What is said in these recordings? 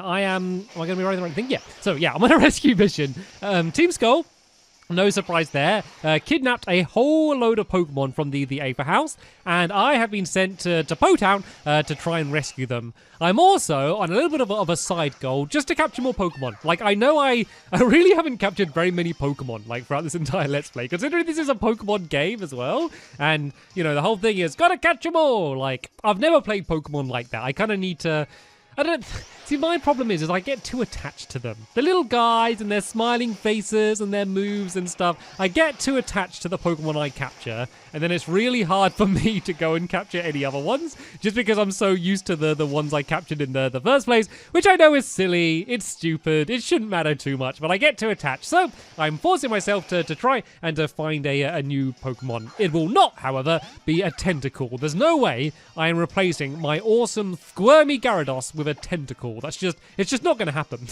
am I going to be writing the right thing? Yeah. So, yeah, I'm on a rescue mission. Team Skull. No surprise there. Kidnapped a whole load of Pokemon from the Aether House, and I have been sent to Po Town to try and rescue them. I'm also on a little bit of a side goal, just to capture more Pokemon. Like, I know I really haven't captured very many Pokemon, like, throughout this entire Let's Play, considering this is a Pokemon game as well. And, you know, the whole thing is, gotta catch them all. Like, I've never played Pokemon like that. I kind of need to... See, my problem is I get too attached to them. The little guys and their smiling faces and their moves and stuff. I get too attached to the Pokemon I capture, and then it's really hard for me to go and capture any other ones, just because I'm so used to the ones I captured in the first place, which I know is silly, it's stupid, it shouldn't matter too much, but I get too attached. So I'm forcing myself to try and to find a new Pokemon. It will not, however, be a Tentacool. There's no way I am replacing my awesome squirmy Gyarados with a Tentacool. It's just not going to happen.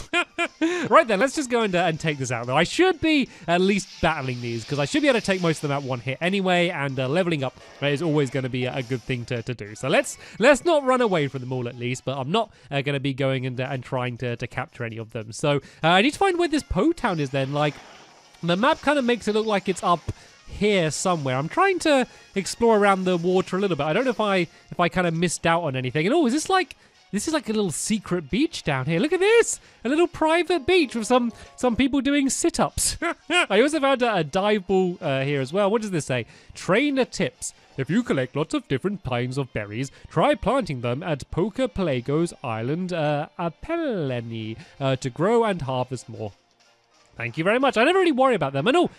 Right then, let's just go and take this out, though. I should be at least battling these, because I should be able to take most of them at one hit anyway, and leveling up is always going to be a good thing to do. So let's not run away from them all, at least, but I'm not going to be going and trying to capture any of them. So I need to find where this Po Town is then. Like, the map kind of makes it look like it's up here somewhere. I'm trying to explore around the water a little bit. I don't know if I kind of missed out on anything. And is this like... This is like a little secret beach down here. Look at this! A little private beach with some people doing sit-ups. I also found a dive ball here as well. What does this say? Trainer tips. If you collect lots of different kinds of berries, try planting them at Poker Pelago's Island, Apeleni, to grow and harvest more. Thank you very much. I never really worry about them. And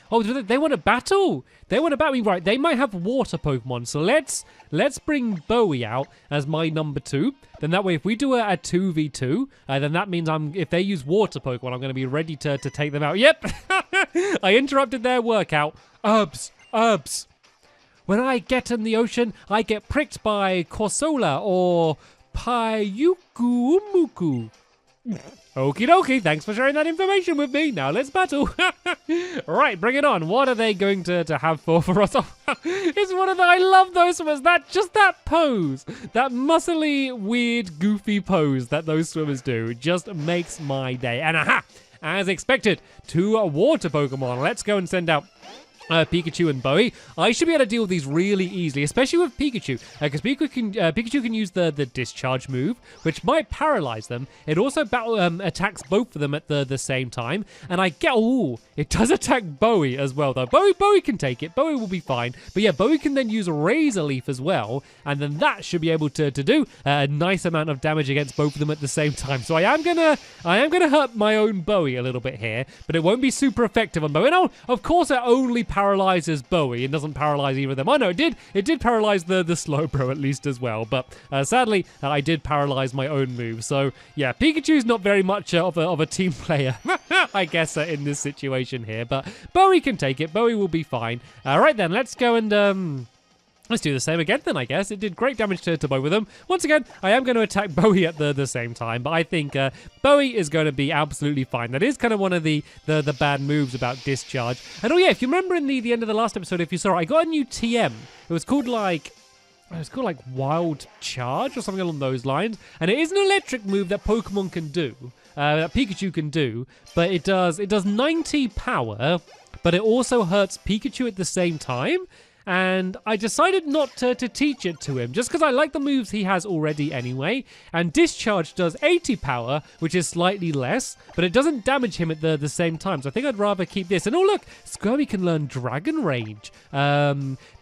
they want to battle. They want to battle me. Right, they might have water Pokemon. So let's bring Bowie out as my number 2. Then that way, if we do a 2v2, then that means if they use water Pokemon, I'm going to be ready to take them out. Yep. I interrupted their workout. Herbs. When I get in the ocean, I get pricked by Corsola or Payukumuku. Okie dokie, thanks for sharing that information with me. Now let's battle. Right, bring it on. What are they going to have for us? It's one of the... I love those swimmers. Just that pose. That muscly, weird, goofy pose that those swimmers do just makes my day. And aha! As expected, 2 water Pokemon. Let's go and send out... Pikachu and Bowie. I should be able to deal with these really easily, especially with Pikachu, because Pikachu can use the discharge move, which might paralyze them. It also attacks both of them at the same time, and it does attack Bowie as well, though. Bowie can take it. Bowie will be fine, but yeah, Bowie can then use a Razor Leaf as well, and then that should be able to do a nice amount of damage against both of them at the same time. So I am gonna hurt my own Bowie a little bit here, but it won't be super effective on Bowie. And of course, it only paralyzes Bowie and doesn't paralyze either of them. I know it did paralyze the Slowbro at least as well, but sadly I did paralyze my own move. So yeah, Pikachu's not very much of a team player, I guess, in this situation here, but Bowie can take it. Bowie will be fine. Right then, let's go and let's do the same again then, I guess. It did great damage to both of them. Once again, I am going to attack Bowie at the same time, but I think Bowie is going to be absolutely fine. That is kind of one of the bad moves about discharge. And oh yeah, if you remember in the end of the last episode, if you saw, I got a new TM. It was called like Wild Charge or something along those lines. And it is an electric move that Pokemon can do, that Pikachu can do, but it does 90 power, but it also hurts Pikachu at the same time. And I decided not to teach it to him, just because I like the moves he has already anyway. And Discharge does 80 power, which is slightly less, but it doesn't damage him at the same time. So I think I'd rather keep this. And oh look, Squirmy can learn Dragon Rage.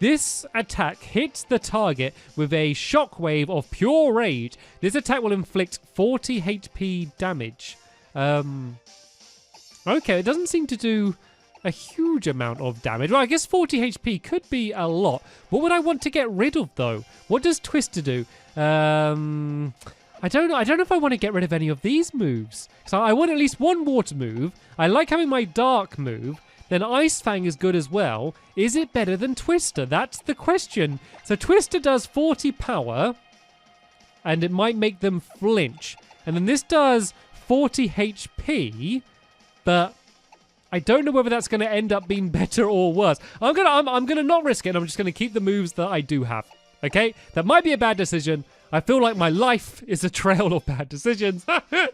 This attack hits the target with a shockwave of pure rage. This attack will inflict 40 HP damage. Okay, it doesn't seem to do a huge amount of damage. Well, I guess 40 HP could be a lot. What would I want to get rid of, though? What does Twister do? I don't know. I don't know if I want to get rid of any of these moves. So I want at least one water move. I like having my dark move. Then Ice Fang is good as well. Is it better than Twister? That's the question. So Twister does 40 power, and it might make them flinch. And then this does 40 HP, but I don't know whether that's going to end up being better or worse. I'm gonna not risk it. I'm just gonna keep the moves that I do have. Okay, that might be a bad decision. I feel like my life is a trail of bad decisions,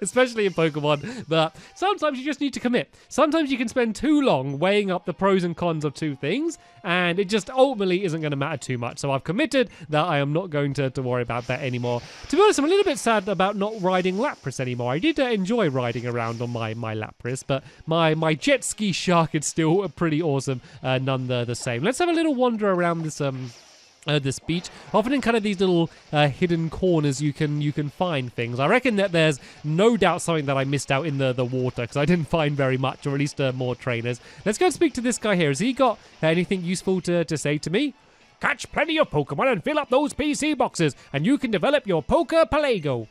especially in Pokemon, but sometimes you just need to commit. Sometimes you can spend too long weighing up the pros and cons of two things, and it just ultimately isn't going to matter too much. So I've committed that I am not going to worry about that anymore. To be honest, I'm a little bit sad about not riding Lapras anymore. I did enjoy riding around on my Lapras, but my jet ski shark is still pretty awesome, none the same. Let's have a little wander around this beach. Often in kind of these little hidden corners you can find things. I reckon that there's no doubt something that I missed out in the water, because I didn't find very much, or at least more trainers. Let's go and speak to this guy here. Has he got anything useful to say to me? Catch plenty of Pokemon and fill up those PC boxes, and you can develop your Poke Palago.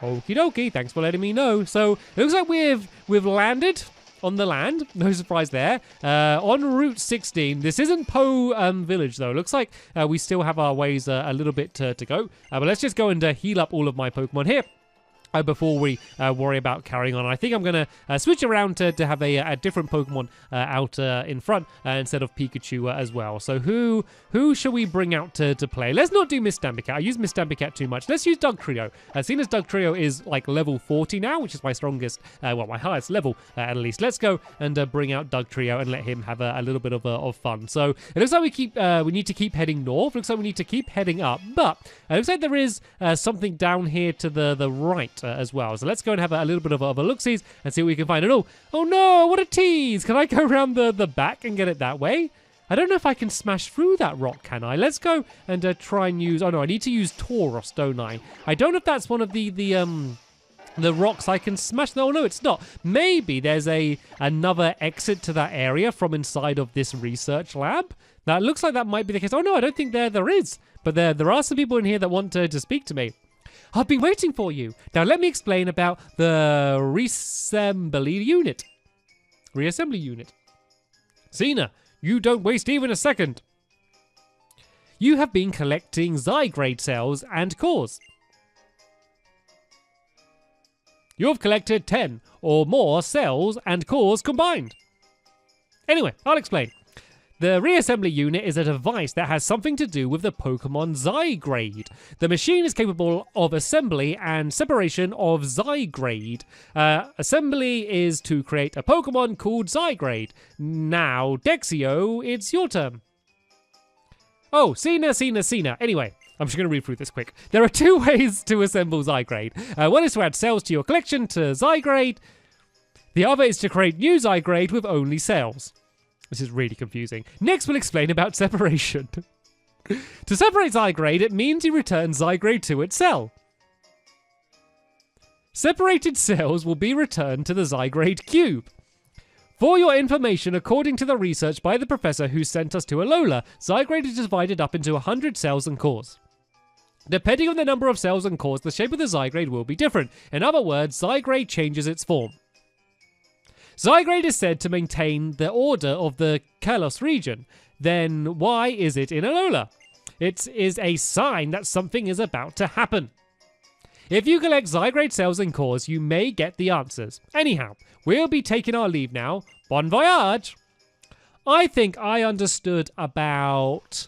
Okie dokie, thanks for letting me know. So it looks like we've landed on the land, no surprise there. On Route 16, this isn't Village though. Looks like we still have our ways a little bit to go. But let's just go and heal up all of my Pokemon here. Before we worry about carrying on. I think I'm going to switch around to have a different Pokemon out in front instead of Pikachu as well. So who shall we bring out to play? Let's not do Miss Stampycat. I use Miss Stampycat too much. Let's use Dugtrio. Seeing as Dugtrio is like level 40 now, which is my strongest, my highest level at least. Let's go and bring out Dugtrio and let him have a little bit of fun. So it looks like we need to keep heading north. Looks like we need to keep heading up. But it looks like there is something down here to the right as well. So let's go and have a little bit of a look-sees and see what we can find. And oh no, what a tease! Can I go around the back and get it that way? I don't know if I can smash through that rock, can I? Let's go and try and use... Oh no, I need to use Tauros, don't I? I don't know if that's one of the rocks I can smash. No, it's not. Maybe there's another exit to that area from inside of this research lab. That looks like that might be the case. Oh no, I don't think there is. But there are some people in here that want to speak to me. I've been waiting for you. Now let me explain about the reassembly unit. Xena, you don't waste even a second. You have been collecting Zygrade cells and cores. You have collected 10 or more cells and cores combined. Anyway, I'll explain. The reassembly unit is a device that has something to do with the Pokemon Zygrade. The machine is capable of assembly and separation of Zygrade. Assembly is to create a Pokemon called Zygrade. Now, Dexio, it's your turn. Oh, Cena. Anyway, I'm just going to read through this quick. There are two ways to assemble Zygrade. One is to add cells to your collection to Zygrade. The other is to create new Zygrade with only cells. This is really confusing. Next, we'll explain about separation. To separate Zygrade, it means you return Zygrade to its cell. Separated cells will be returned to the Zygrade cube. For your information, according to the research by the professor who sent us to Alola, Zygrade is divided up into 100 cells and cores. Depending on the number of cells and cores, the shape of the Zygrade will be different. In other words, Zygrade changes its form. Zygrade is said to maintain the order of the Kalos region. Then why is it in Alola? It is a sign that something is about to happen. If you collect Zygrade cells and cores, you may get the answers. Anyhow, we'll be taking our leave now. Bon voyage! I think I understood about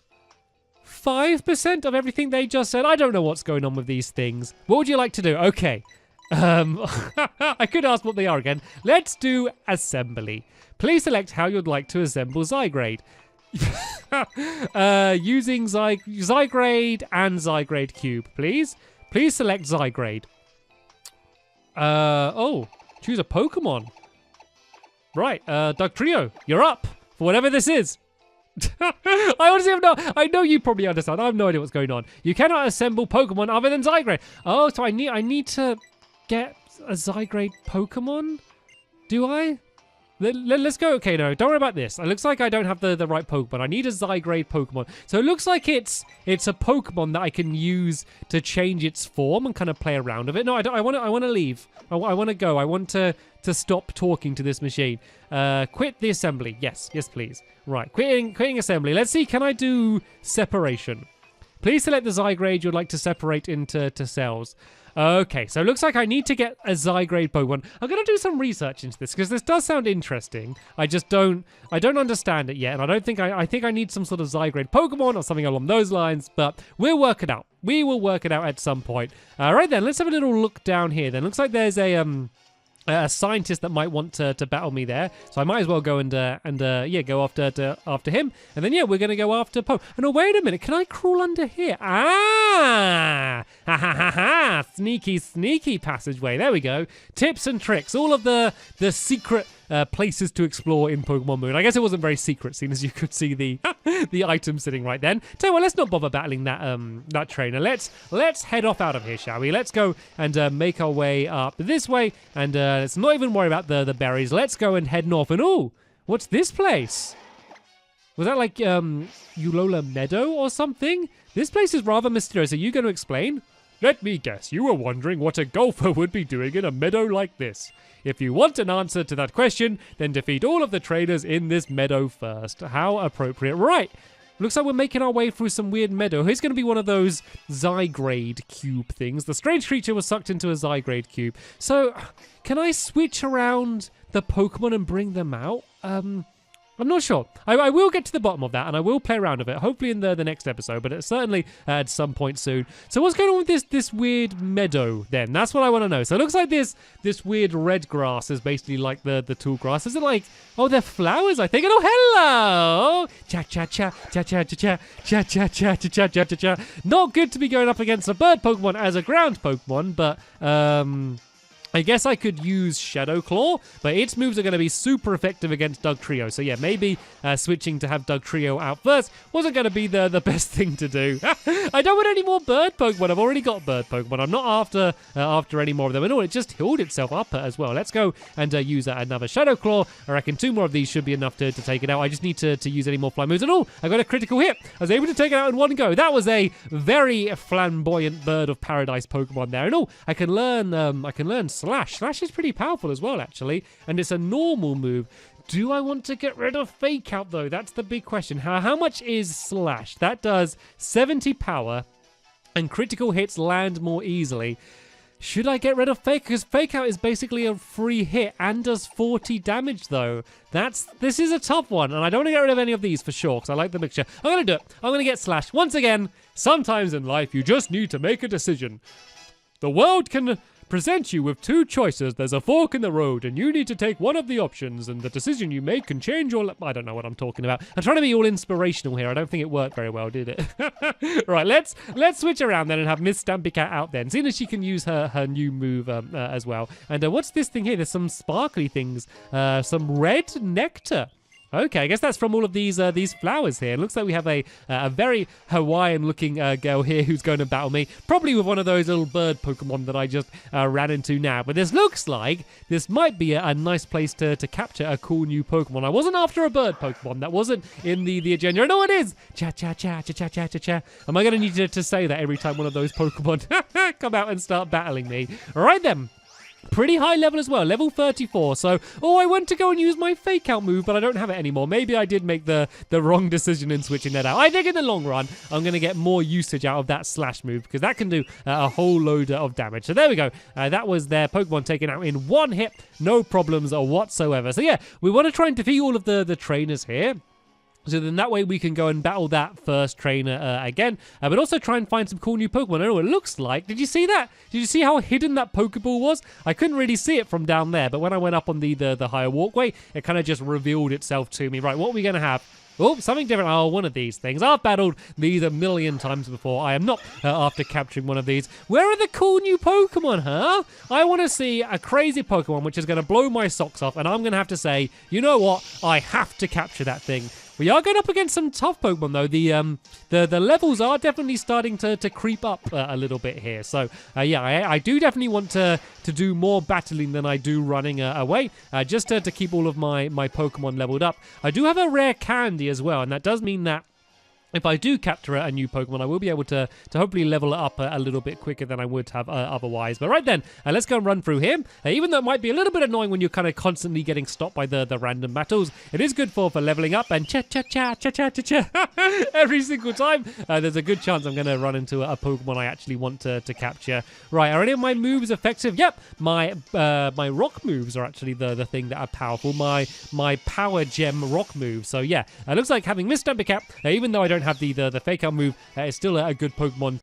5% of everything they just said. I don't know what's going on with these things. What would you like to do? Okay. I could ask what they are again. Let's do assembly. Please select how you'd like to assemble Zygrade. Using Zygrade and Zygrade Cube, please. Please select Zygrade. Choose a Pokemon. Right, Dugtrio, you're up for whatever this is. I honestly have I know you probably understand. I have no idea what's going on. You cannot assemble Pokemon other than Zygrade. Oh, so I need to get a Zygrade Pokemon? Do I? Let's go. Okay, no, don't worry about this. It looks like I don't have the right Pokemon. I need a Zygrade Pokemon. So it looks like it's a Pokemon that I can use to change its form and kind of play around with it. No, I want to leave. I want to go. I want to stop talking to this machine. Quit the assembly. Yes, please. Right, quitting assembly. Let's see. Can I do separation? Please select the Zygrade you'd like to separate into cells. Okay, so it looks like I need to get a Zygrade Pokemon. I'm going to do some research into this because this does sound interesting. I don't understand it yet, and I think I need some sort of Zygrade Pokemon or something along those lines, but we'll work it out. We will work it out at some point. All right then, let's have a little look down here then. Looks like there's a scientist that might want to battle me there, so I might as well go and go after him, and then we're gonna go after Poe. And oh, wait a minute, can I crawl under here? Ha ha ha ha! Sneaky passageway. There we go. Tips and tricks, all of the secret places to explore in Pokemon Moon. I guess it wasn't very secret, seeing as you could see the the item sitting right then. Tell you what, let's not bother battling that trainer. Let's head off out of here, shall we? Let's go and make our way up this way, and let's not even worry about the berries. Let's go and head north. And oh, what's this place? Was that like Ulola Meadow or something? This place is rather mysterious. Are you going to explain? Let me guess, you were wondering what a golfer would be doing in a meadow like this. If you want an answer to that question, then defeat all of the trainers in this meadow first. How appropriate. Right. Looks like we're making our way through some weird meadow. Here's going to be one of those Zygrade cube things. The strange creature was sucked into a Zygrade cube. So, can I switch around the Pokemon and bring them out? I'm not sure. I will get to the bottom of that, and I will play around with it, hopefully in the next episode, but certainly at some point soon. So what's going on with this weird meadow, then? That's what I want to know. So it looks like this weird red grass is basically like the tall grass. Is it like, oh, they're flowers, I think? And oh, hello! Cha-cha-cha, cha-cha-cha-cha, cha-cha-cha-cha-cha-cha-cha. Not good to be going up against a bird Pokemon as a ground Pokemon, but, I guess I could use Shadow Claw, but its moves are going to be super effective against Dugtrio. So yeah, maybe switching to have Dugtrio out first wasn't going to be the best thing to do. I don't want any more bird Pokemon. I've already got bird Pokemon. I'm not after any more of them. And it just healed itself up as well. Let's go and use another Shadow Claw. I reckon 2 more of these should be enough to take it out. I just need to use any more fly moves. And I got a critical hit. I was able to take it out in one go. That was a very flamboyant bird of paradise Pokemon there. And I can learn Slash. Slash is pretty powerful as well, actually, and it's a normal move. Do I want to get rid of Fake Out, though? That's the big question. How much is Slash? That does 70 power, and critical hits land more easily. Should I get rid of Fake? Because Fake Out is basically a free hit and does 40 damage, though. This is a tough one, and I don't want to get rid of any of these for sure, because I like the mixture. I'm going to do it. I'm going to get Slash. Once again, sometimes in life, you just need to make a decision. The world can present you with 2 choices. There's a fork in the road, and you need to take one of the options, and the decision you make can change your I don't know what I'm talking about. I'm trying to be all inspirational here. I don't think it worked very well, did it? Right, let's switch around then and have Miss Stampicat out then, seeing as she can use her new move as well. And what's this thing here? There's some sparkly things, some red nectar. Okay, I guess that's from all of these flowers here. It looks like we have a very Hawaiian-looking girl here who's going to battle me, probably with one of those little bird Pokemon that I just ran into now. But this looks like this might be a nice place to capture a cool new Pokemon. I wasn't after a bird Pokemon. That wasn't in the agenda. No, it is! Cha-cha-cha-cha-cha-cha-cha. Am I going to need to say that every time one of those Pokemon come out and start battling me? All right, then. Pretty high level as well, level 34. So, I went to go and use my Fake Out move, but I don't have it anymore. Maybe I did make the wrong decision in switching that out. I think in the long run, I'm going to get more usage out of that Slash move, because that can do a whole load of damage. So there we go. That was their Pokemon taken out in one hit. No problems whatsoever. So yeah, we want to try and defeat all of the trainers here. So then that way we can go and battle that first trainer again, but also try and find some cool new Pokemon. I don't know what it looks like. Did you see that? Did you see how hidden that Pokeball was? I couldn't really see it from down there, but when I went up on the higher walkway, it kind of just revealed itself to me. Right, what are we going to have? Oh, something different. Oh, one of these things. I've battled these a million times before. I am not after capturing one of these. Where are the cool new Pokemon, huh? I want to see a crazy Pokemon which is going to blow my socks off, and I'm going to have to say, you know what? I have to capture that thing. We are going up against some tough Pokemon, though. The levels are definitely starting to creep up a little bit here. So, yeah, I do definitely want to do more battling than I do running away, just to keep all of my Pokemon leveled up. I do have a rare candy as well, and that does mean that if I do capture a new Pokemon, I will be able to hopefully level it up a little bit quicker than I would have otherwise. But right then, let's go and run through here. Even though it might be a little bit annoying when you're kind of constantly getting stopped by the random battles, it is good for leveling up. And every single time, there's a good chance I'm going to run into a Pokemon I actually want to capture. Right, are any of my moves effective? Yep, my rock moves are actually the thing that are powerful. My power gem rock moves. So yeah, it looks like having Miss Stampy Cat, even though I don't have the fake out move, is still a good Pokemon